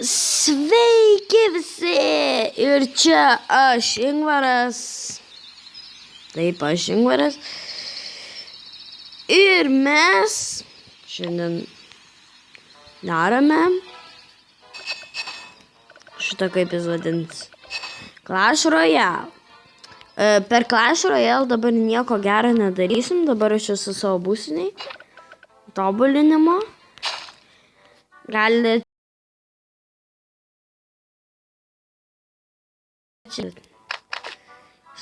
Sveiki visi! Ir čia aš Ingvaras. Taip, aš Ingvaras. Ir mes šiandien darome šitą, kaip jis vadins, Clash Royale. Per Clash Royale dabar nieko gero nedarysim. Dabar aš esu savo būsiniai tobulinimo. Galite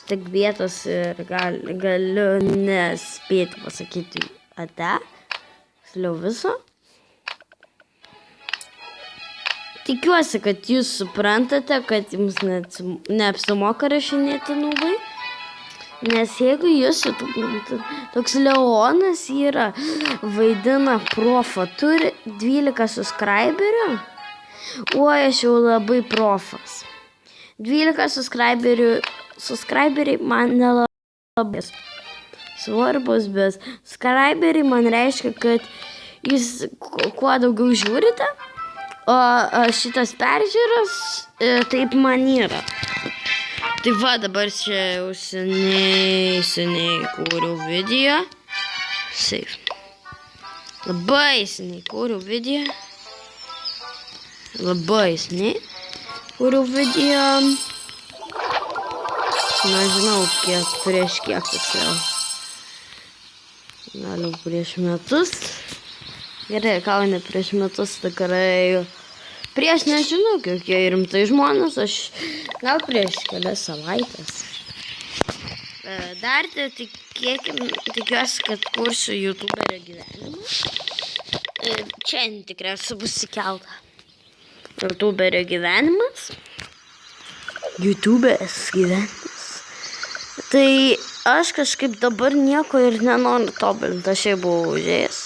tik vietos ir galiu nespėti pasakyti ate. Sliau viso. Tikiuosi, kad jūs suprantate, kad jums neapsimoka rašinėti nubai. Nes jeigu jūs toks Leonas yra, vaidina profą, turi 12 subscriberių, aš jau labai profas. 12 subscriberiai man nelabai svarbus, bet subscriberiai man reiškia, kad jūs kuo daugiau žiūrite, o šitas peržiūros taip man yra. Tai va, dabar čia jau seniai kūriau video. Labai seniai kūriau video. Nežinau, prieš kiek tiksliau. Gal prieš metus. Gerai, gal ne prieš metus, tikrai. Prieš nežinau, kokie rimtai žmonės, aš gal prieš kelias savaitės. Dar tikiuosi, kad kursiu YouTuberio gyvenimą. Čia tikriausiai bus įkelta. YouTuberio gyvenimas. YouTubės gyvenimas. Tai aš kažkaip dabar nieko ir nenoriu tobulinti. Aš jau buvau užėjęs.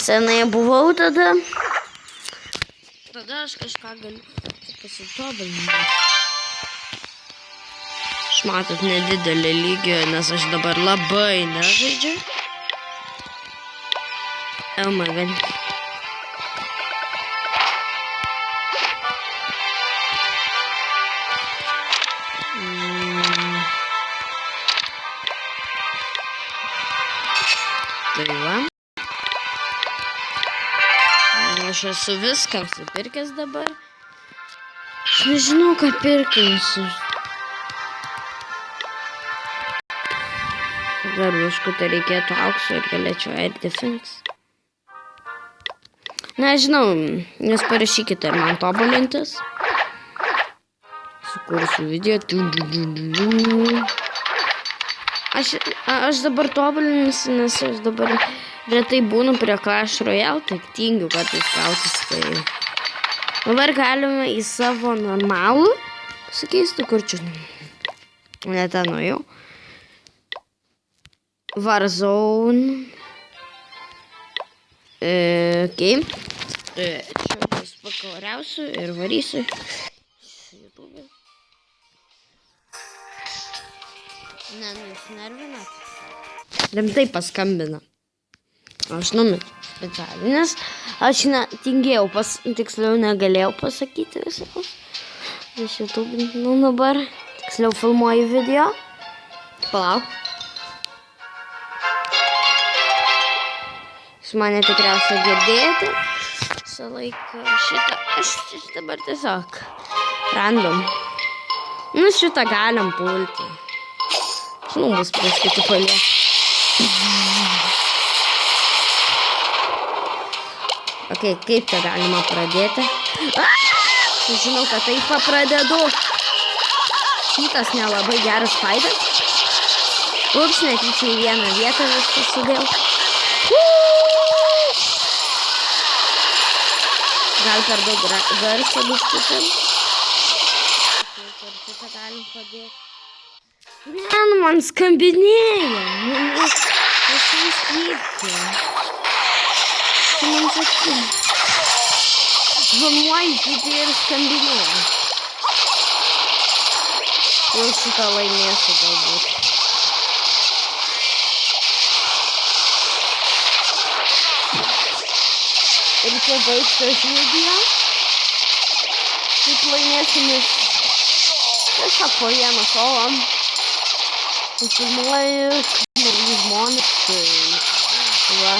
Senai buvau tada. Tada aš kažką galiu pasitobulinti. Aš matot nedidelį lygį, nes aš dabar labai nežaidžiu. Oh my god. Tai va. Aš esu viską supirkęs dabar. Aš nežinau, ką pirkinsiu. Dar biškutį reikėtų aukso ir galėčiau Air Defense. Nežinau, jūs parašykite man tobulintis. Sukursiu video. Aš dabar tobulinsiu, nes aš dabar retai būnu prie Clash Royale, tai tingiu kartais kautis. Tai dabar galime į savo normalų pasikeisti, kur čia ne ten nuėjau. Warzone. Okay. Čia bus pakariausiu ir varysiu. YouTube. Jūs nervinat? Rimtai paskambina. Aš numetu specialiai, nes aš tingėjau, tiksliau negalėjau pasakyti visą. Aš YouTube, dabar tiksliau filmuoju video. Palauk. Jūs mane tikriausiai girdėjote. Visą laiką šitą, aš dabar tiesiog random. Šitą galim pulti. Žinau, bus prieš kitį paliek. Ok, kaip tą galima pradėti? Žinau, kad taip pradedu. Šitas nelabai geras faitas. Ups, netyčia į vieną vietą viską sudėjau. Gal per daug garso biškutim. Per šitą galim padėti. Ne, man skambinėjo. Aš vis pykti. Man sakė. Žanuojantį ir skambinėjo. Jau šitą laimėsiu galbūt. Ir čia baigsiu video. Kaip laimėsime tiesiog po vieną kovą. Filmuoju nauji žmonės, tai va.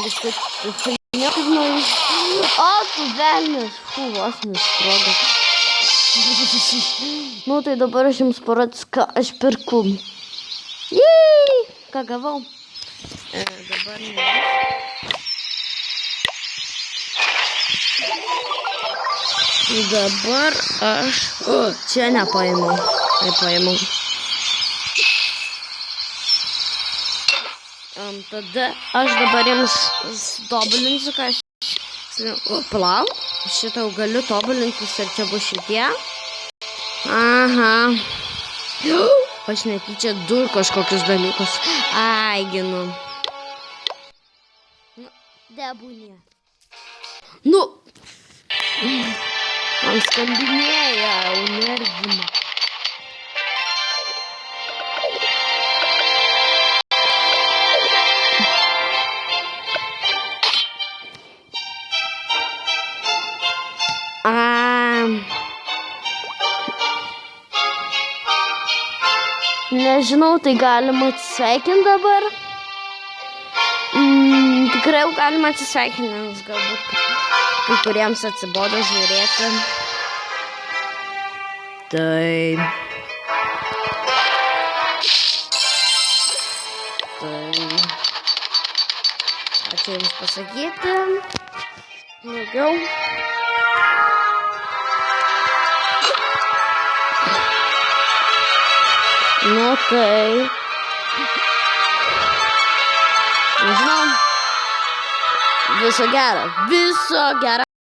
Viską filmuoju kaip nauji. O, tu velnias, vos nesprogo. Nu, tai dabar aš jums parodysiu, ką aš perku. Jei, ką gavau. Dabar ne. Dabar aš... čia nepaėmiau. Nepaėmiau. Tada aš dabar jums tobulinsiu, ką aš... Palauk, šitą jau galiu tobulintis ir čia bus šitie. Aha. Aš netyčia du kažkokius dalykus. Ai, ginu. Debūnė. Nu. Man skambinėja, jau nervina. Nežinau, tai galima atsisveikinti dabar. Tikrai jau galima atsisveikinti, nes galbūt kai kuriems atsibodo žiūrėti. Tai ačiū jums pasakyti. Daugiau. Nu tai, nežinau, viso gero.